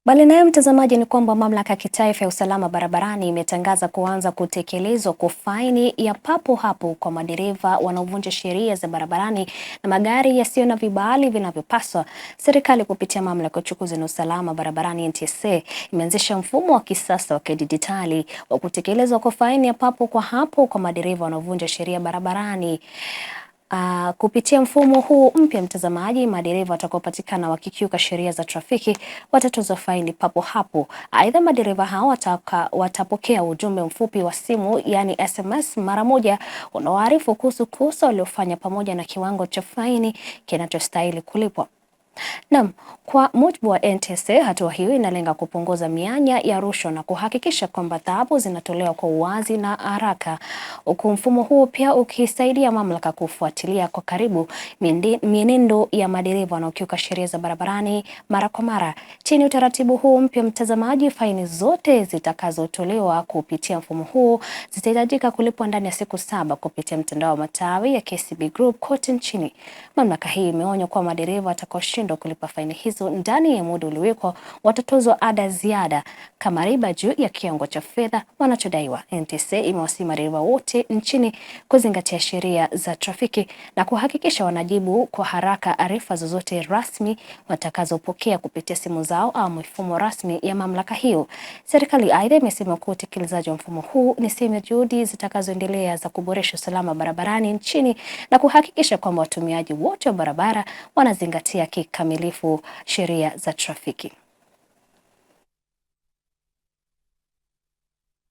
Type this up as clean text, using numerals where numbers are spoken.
Bali nayo mtazamaji, ni kwamba mamlaka ya kitaifa ya usalama barabarani imetangaza kuanza kutekelezwa kwa faini ya papo hapo kwa madereva wanaovunja sheria za barabarani na magari yasiyo na vibali vinavyopaswa. Serikali kupitia mamlaka ya uchukuzi na usalama barabarani NTSA imeanzisha mfumo wa kisasa wa kidijitali wa kutekelezwa kwa faini ya papo kwa hapo kwa madereva wanaovunja sheria barabarani. Kupitia mfumo huu mpya mtazamaji, madereva watakaopatikana wakikiuka sheria za trafiki watatozwa faini papo hapo. Aidha, madereva hao watapokea ujumbe mfupi wa simu yani SMS mara moja unaoarifu kuhusu kosa waliofanya pamoja na kiwango cha faini kinachostahili kulipwa. Naam, kwa mujibu wa NTSA, hatua hiyo inalenga kupunguza mianya ya rushwa na kuhakikisha kwamba adhabu zinatolewa kwa uwazi na haraka, huku mfumo huo pia ukisaidia mamlaka kufuatilia kwa karibu mienendo ya madereva wanaokiuka sheria za barabarani mara kwa mara. Chini ya utaratibu huu mpya mtazamaji, faini zote zitakazotolewa kupitia mfumo huo zitahitajika kulipwa ndani ya siku 7 kupitia mtandao wa matawi ya KCB Group kote nchini. Mamlaka hii imeonya kuwa madereva watakaoshindwa kulipa faini hizo ndani ya muda uliowekwa watatozwa ada ziada kama riba juu ya kiwango cha fedha wanachodaiwa. NTSA imewasihi madereva wote nchini kuzingatia sheria za trafiki na kuhakikisha wanajibu kwa haraka arifa zozote rasmi watakazopokea kupitia simu zao au mifumo rasmi ya mamlaka hiyo. Serikali aidha imesema kuwa utekelezaji wa mfumo huu ni sehemu ya juhudi zitakazoendelea za kuboresha usalama barabarani nchini na kuhakikisha kwamba watumiaji wote wa barabara wanazingatia kikamilifu sheria za trafiki.